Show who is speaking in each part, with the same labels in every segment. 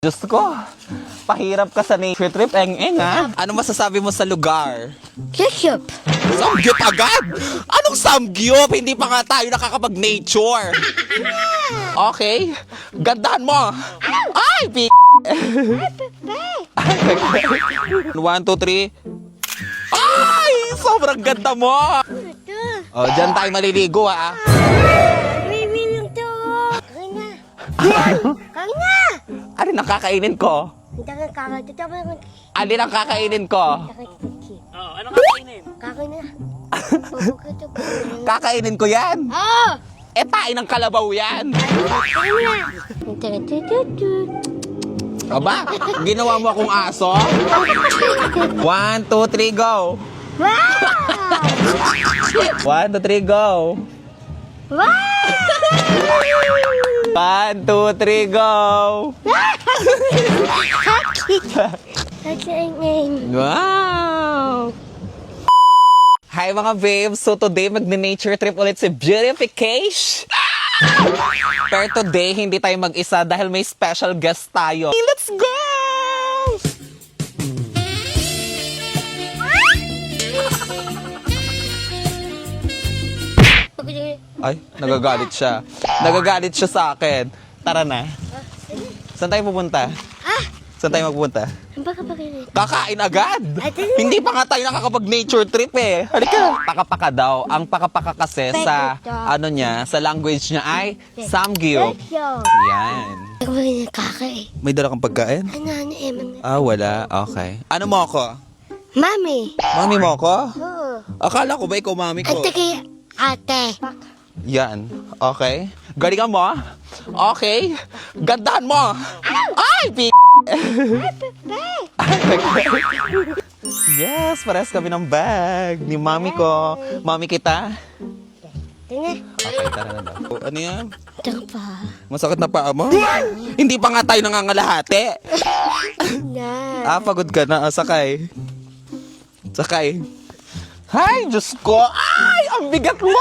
Speaker 1: Diyos ko, pahirap ka sa nature trip, eng-eng ha? Ano masasabi mo sa lugar?
Speaker 2: Ketchup.
Speaker 1: Samgyup agad? Anong samgyup? Hindi pa nga tayo nakakapag-nature. Okay, gandahan mo. Ay, p***. 1, 2, 3. Ay, sobrang ganda mo. Oh, dyan tayo maliligo ha.
Speaker 2: Baby lang to. Kain na. Kain na.
Speaker 1: Alin ang kakainin ko?
Speaker 2: Hindi ka kakain.
Speaker 1: Alin ang kakainin ko?
Speaker 3: Anong kakainin?
Speaker 2: Kakain na.
Speaker 1: Kakainin ko yan.
Speaker 2: Oo.
Speaker 1: Eh, tain ng kalabaw yan.
Speaker 2: Kain na.
Speaker 1: Aba, ginawa mo akong aso? 1, 2, 3, go!
Speaker 2: Wow!
Speaker 1: 1, 2, 3, go!
Speaker 2: Wow!
Speaker 1: 1, 2, 3, go! Wow! Hi mga babes! So today magne-nature trip ulit si Beautification! Pero today hindi tayo mag-isa dahil may special guest tayo. Let's go! Ay, nagagalit siya. Nagagalit siya sa akin. Tara na. Saan tayo pupunta? Saan tayo magpupunta?
Speaker 2: Baka kain.
Speaker 1: Kakain agad! Hindi pa nga tayo nakakapag-nature trip eh. Halika! Pakapaka daw. Ang pakapaka kasi sa, ano niya, sa language niya ay Samgyup. Yan.
Speaker 2: Ako ba yung kakain?
Speaker 1: May dala kang pagkain?
Speaker 2: Ano, Eman?
Speaker 1: Ah, wala. Okay. Ano mo ako?
Speaker 2: Mami.
Speaker 1: Mami mo ako?
Speaker 2: Oo.
Speaker 1: Akala ko ba ikaw mami ko?
Speaker 2: Ate kay ate.
Speaker 1: Yan. Okay. Galingan mo. Okay. Gandahan mo. Ay, p***. Yes, parehas kami ng bag ni mami ko. Mami kita.
Speaker 2: Tingnan.
Speaker 1: Okay, tara na daw. Ano yan?
Speaker 2: Ito pa.
Speaker 1: Masakit na paa mo? Hindi pa nga tayo nangangalahati.
Speaker 2: Na.
Speaker 1: Pagod ka na. Sakay. Sakay. Ay, Diyos ko! Ay, ang bigat mo!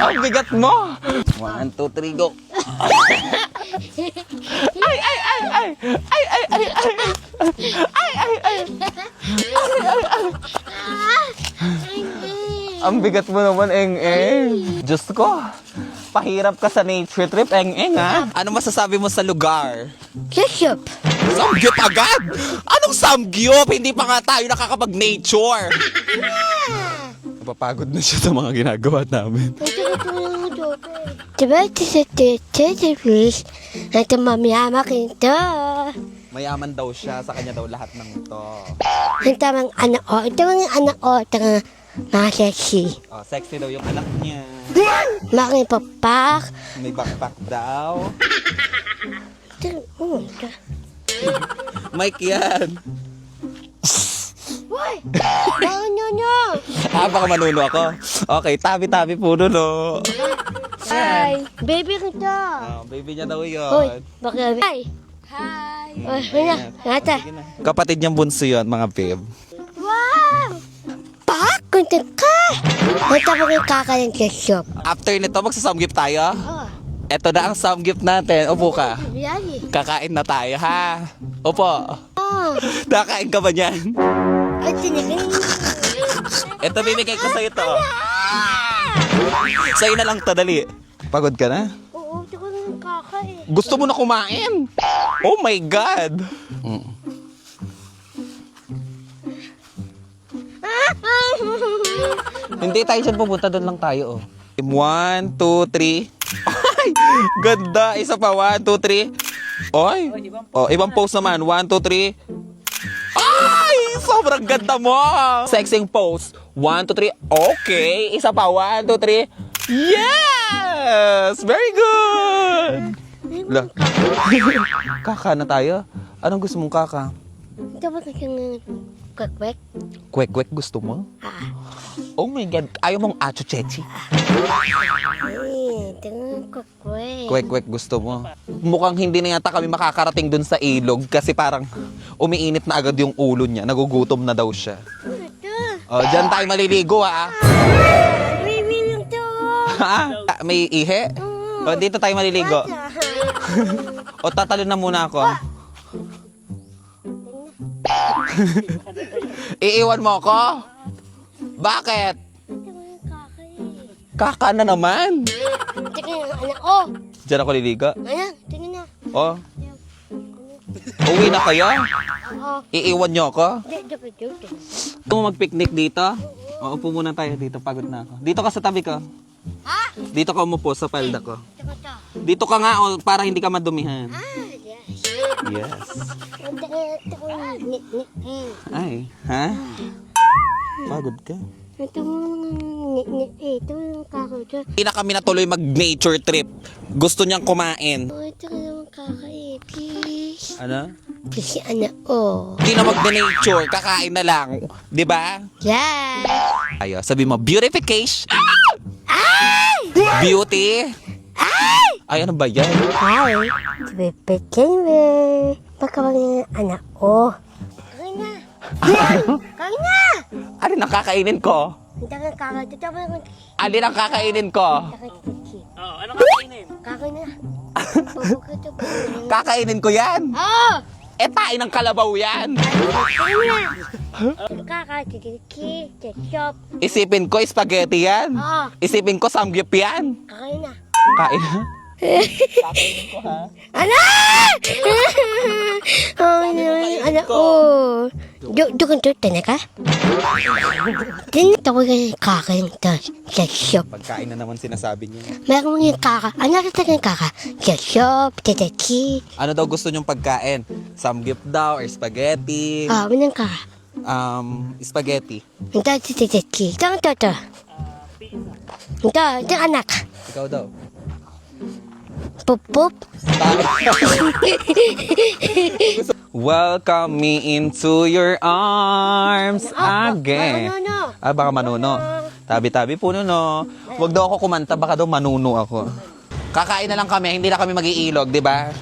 Speaker 1: Ang bigat mo! 1, 2, 3, go! Ay, ay, ay, ay! Ay, ay, ay, ay! Ay, ay, ay! Ang bigat mo naman, eng-eng. Diyos ko, pahirap ka sa nature trip, eng-eng, ha? Ano masasabi mo sa lugar?
Speaker 2: Ketchup.
Speaker 1: Samgyup agad? Anong samgyup? Hindi pa nga tayo nakakapag-nature. Napapagod na siya sa mga ginagawa namin.
Speaker 2: Diba ito sa teacher, please? Ito mamiyama kinto.
Speaker 1: Mayaman daw siya, sa kanya daw lahat ng ito.
Speaker 2: Ang tamang anak o. Ito ang anak o. Ito nga mga sexy.
Speaker 1: Oh, sexy daw yung anak niya.
Speaker 2: Making papak.
Speaker 1: May backpack daw.
Speaker 2: Ito.
Speaker 1: Mike yan.
Speaker 2: Uy! No.
Speaker 1: Baka manuno ako. Okay, tabi-tabi po nuno.
Speaker 2: Hi. Baby kita.
Speaker 1: Oh, baby niya daw
Speaker 2: Uy,
Speaker 1: yun.
Speaker 2: bakit? Hi. Hi. Uy, nata.
Speaker 1: Kapatid niyang bunso yun, mga babe.
Speaker 2: Wow! Pak, kunti ka. Nata mo kyung kakalang ketchup.
Speaker 1: After nito, magsasamgip tayo.
Speaker 2: Oh,
Speaker 1: Ito na ang samgip natin. Upo ka.
Speaker 2: biyahe.
Speaker 1: Kakain na tayo, ha? Opo.
Speaker 2: Oh,
Speaker 1: Nakain ka ba niyan?
Speaker 2: ay tinigin.
Speaker 1: Ito, bibigay ko sa'yo to. Sa'yo na lang to, dali. Pagod ka na?
Speaker 2: Oo, ito ko ng kakain.
Speaker 1: Gusto mo na kumain? Oh my God! Hindi tayo dyan pupunta, doon lang tayo, oh. 1, 2, 3. Ay! Ganda! Isa pa, 1, 2, 3. Oy! Oh, ibang pose naman. 1, 2, 3. Ay! Sobrang ganda mo! Sexing pose. 1, 2, 3. Okay! Isa pa, 1, 2, 3. Yes! Very good! La. Kaka na tayo? Anong gusto mong kaka?
Speaker 2: Ito ba kanyang kwek-kwek?
Speaker 1: Kwek-kwek gusto mo? Oh my God! Ayaw mong acho-chechi?
Speaker 2: Ay, ito nga kwek-kwek.
Speaker 1: Kwek-kwek gusto mo? Mukhang hindi na yata kami makakarating dun sa ilog kasi parang umiinit na agad yung ulo niya. Nagugutom na daw siya.
Speaker 2: Ito.
Speaker 1: Oh, dyan tayo maliligo, ha?
Speaker 2: Baby lang to.
Speaker 1: Ha? May ihe? O, dito tayo maliligo. O, tatalon na muna ako. Iiwan mo ako? Bakit?
Speaker 2: Tingnan mo yung kaka eh.
Speaker 1: Kaka na naman.
Speaker 2: Tingnan yung anak, oh.
Speaker 1: Diyan ako liliga.
Speaker 2: Ayan, tingnan na.
Speaker 1: Oh. Uwi na kayo?
Speaker 2: Oo.
Speaker 1: Iiwan nyo ako?
Speaker 2: Dapat yun.
Speaker 1: Gusto mo mag-picnic dito? O, upo muna tayo dito. Pagod na ako. Dito ka sa tabi ko.
Speaker 2: Ha?
Speaker 1: Dito ka umupo sa palda ko.
Speaker 2: Tingnan to.
Speaker 1: Dito ka nga o, para hindi ka madumihan.
Speaker 2: Yes.
Speaker 1: Yes.
Speaker 2: Ito ko
Speaker 1: Ay, ha? Pagod ka.
Speaker 2: ito yung kaka ito.
Speaker 1: Hindi na kami natuloy mag-nature trip. Gusto niyang kumain.
Speaker 2: Oh, ito ka naman kaka eh. Please.
Speaker 1: Ano?
Speaker 2: Please, anak, oh.
Speaker 1: Hindi na mag-nature. Kakain na lang. Di ba?
Speaker 2: Yes.
Speaker 1: Ayo, sabi mo, beautification.
Speaker 2: Ay!
Speaker 1: Beauty.
Speaker 2: Ay!
Speaker 1: Ay, ano ba yan?
Speaker 2: Ay! Pipigyan mo. Baka maging anak, oh. Kain na. Kain na!
Speaker 1: Alin ang kakainin ko?
Speaker 2: Hindi ka kaka. Ito ba naman?
Speaker 1: Alin ang kakainin ko?
Speaker 3: Oo, ano kakainin?
Speaker 2: Kakain na. Pabukit ito po.
Speaker 1: Kakainin ko yan.
Speaker 2: Oh!
Speaker 1: Eh, tain ng kalabaw yan.
Speaker 2: Kain na. Kaka, titiki, ketchup.
Speaker 1: Isipin ko, spaghetti yan.
Speaker 2: Oo.
Speaker 1: Isipin ko, samgyup yan.
Speaker 2: Kakain na.
Speaker 1: Kain ha?
Speaker 2: Anak! Oh, anak, oh. Dukang tuta na ka? Tinito ko yung kakain to. Ketchup.
Speaker 1: Pagkain na naman sinasabi niya.
Speaker 2: Meron yung kaka. Anak ka yung kaka. Ketchup, titiki.
Speaker 1: Ano daw gusto niyong pagkain? Samgyup daw or spaghetti?
Speaker 2: Ah, manang kaka.
Speaker 1: Spaghetti.
Speaker 2: Ito, titiki. Ito, ito. Ito, anak.
Speaker 1: Ikaw daw.
Speaker 2: Pup, pup.
Speaker 1: Welcome me into your arms again.
Speaker 2: Manuno.
Speaker 1: Ah, baka manuno. Tabi-tabi po nuno. Huwag daw ako kumanta, baka daw manuno ako. Kakain na lang kami, hindi na kami mag-iilog, di ba?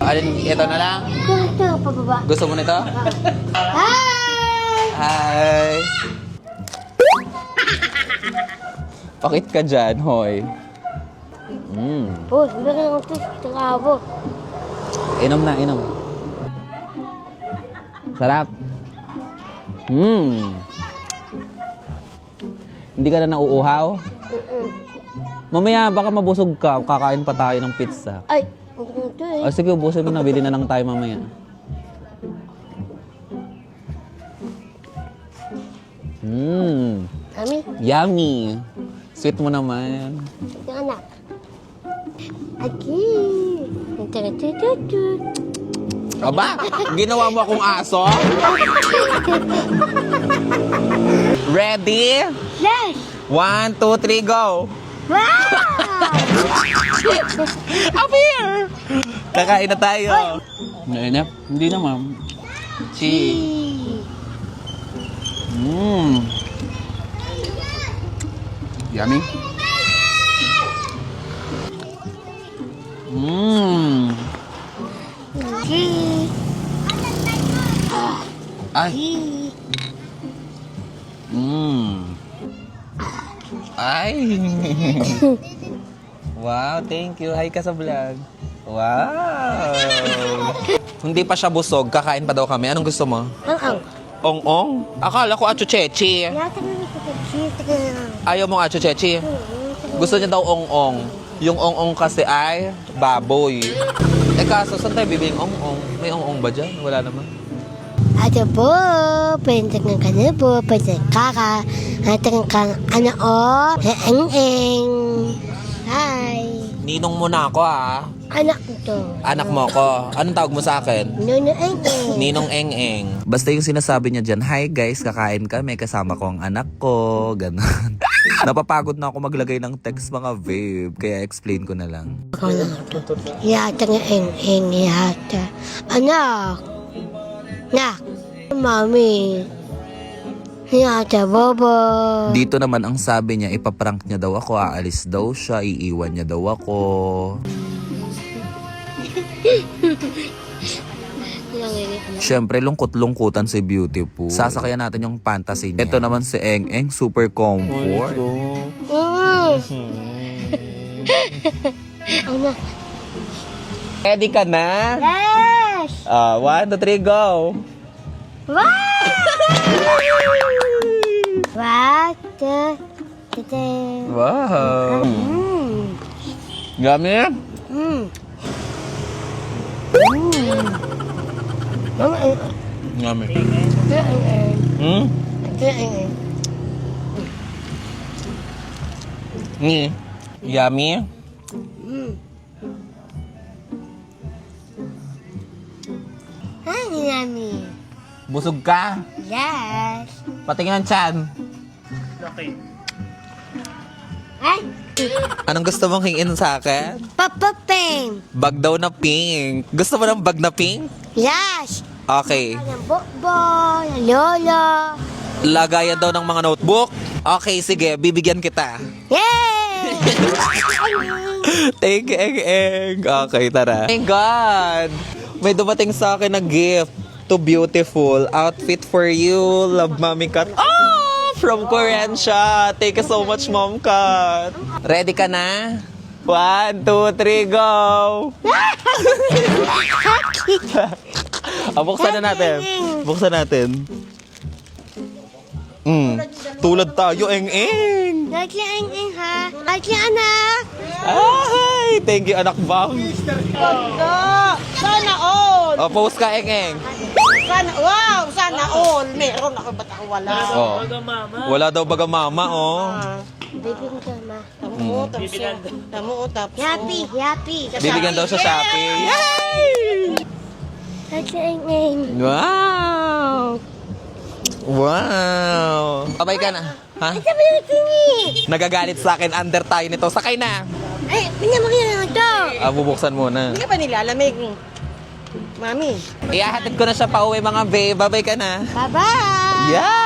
Speaker 1: Alin, ito na lang.
Speaker 2: Ito, pababa.
Speaker 1: Gusto mo nito?
Speaker 2: Hi!
Speaker 1: Hi! Pakit ka dyan, hoy.
Speaker 2: Oh, meron ako ito kabo.
Speaker 1: Inom na, inom. Sarap. Hindi ka na nauuhaw? Mamaya, baka mabusog ka. Kakain pa tayo ng pizza.
Speaker 2: Ay, ito eh.
Speaker 1: O sige, ubusin mo na. Bili na lang tayo mamaya.
Speaker 2: Kami,
Speaker 1: Yummy. Sweet mo naman.
Speaker 2: ito anak. Aki. Ito.
Speaker 1: Aba, ginawa mo akong aso? Ready?
Speaker 2: Yes!
Speaker 1: 1, 2, 3, go!
Speaker 2: Wow!
Speaker 1: Up here! Kakain na tayo. Nainap? Hindi naman. Yummy? Ay. Ay. Wow, thank you. Hi ka sa vlog. Wow. Hindi pa siya busog, kakain pa daw kami. Anong gusto mo?
Speaker 2: Ang.
Speaker 1: Ong-ong? Akala ko achuchechi.
Speaker 2: Yata na ito cheese.
Speaker 1: Ayaw mong achuchechi? Gusto niya daw ong-ong. Yung ong-ong kasi ay baboy. Eh kaso, saan tayo bibing ong-ong? May ong-ong ba dyan? Wala naman.
Speaker 2: Ato po, pwede ng kanil po, pwede kaka. Ato ng ano o, eng-eng. Hi.
Speaker 1: Ninong mo na ako ha.
Speaker 2: Anak to.
Speaker 1: Anak mo ko. Anong tawag mo sa akin?
Speaker 2: Nuno eng-eng.
Speaker 1: Ninong eng-eng. Basta yung sinasabi niya dyan, hi guys, kakain kami, kasama ko ang anak ko, gano'n. Napapagod na ako maglagay ng text mga babe, kaya explain ko na lang.
Speaker 2: Ako na to. Yata ng eng-eng, yata. Anak. Nak. Mami. Yata, bobo.
Speaker 1: Dito naman ang sabi niya, ipaprank niya daw ako, aalis daw siya, iiwan niya daw ako. Siyempre, lungkot-lungkutan si Beautiful. Sasakayan natin yung fantasy niya. Ito naman si Eng-Eng, super comfort.
Speaker 2: Anak.
Speaker 1: Ready ka na?
Speaker 2: Yes!
Speaker 1: 1, 2, 3, go!
Speaker 2: Wow! 1, 2, 3.
Speaker 1: Wow!
Speaker 2: Mm.
Speaker 1: Yummy?
Speaker 2: Mm. Mm.
Speaker 1: Yummy.
Speaker 2: Mm.
Speaker 1: Hmm? Yummy?
Speaker 2: Hi, Yummy.
Speaker 1: Busog ka?
Speaker 2: Yes.
Speaker 1: Patingin ang tiyan.
Speaker 3: Okay.
Speaker 2: Ay,
Speaker 1: Anong gusto mong hingin sa akin?
Speaker 2: Papa Peng.
Speaker 1: Bag daw na pink. Gusto mo ng bag na pink?
Speaker 2: Yes.
Speaker 1: Okay.
Speaker 2: Ng Bokbo, ng Lolo.
Speaker 1: Lagayan daw ng mga notebook? Okay, sige. Bibigyan kita.
Speaker 2: Yay!
Speaker 1: Thank you, Eng. Okay, tara. Thank God! May dumating sa akin na gift. To beautiful. Outfit for you. Love, Mommy Kat. Oh! From Korean siya. Thank you so much, Mom Kat. Ready ka na? 1, 2, 3, go! Buksan na natin. Buksan natin. Tulad tayo, Eng.
Speaker 2: Lagi ang ha. Lagi anak.
Speaker 1: Ay, thank you, anak bang.
Speaker 4: Sana all!
Speaker 1: Post ka, Eng.
Speaker 4: Wow! Sana all! Meron ako, ba't ako wala?
Speaker 1: Oh.
Speaker 3: Baga mama.
Speaker 1: Wala daw baga mama, oh.
Speaker 2: Baby ko ma.
Speaker 4: Tamo, tapos.
Speaker 2: Happy, happy.
Speaker 1: Bibigyan daw sa Shopee. Yay!
Speaker 2: Lagi ang.
Speaker 1: Wow! Wow! Abay ka na. Ha?
Speaker 2: Sabi ng tingi.
Speaker 1: Nagagalit sa akin, under tayo nito. Sakay na!
Speaker 2: Ay, pinamagyan na ito.
Speaker 1: Bubuksan muna.
Speaker 4: Hindi ka ba nilalamig? Mami.
Speaker 1: Ihahatid ko na siya pa uwi, mga babe. Babay ka na.
Speaker 2: Bye-bye.
Speaker 1: Yeah!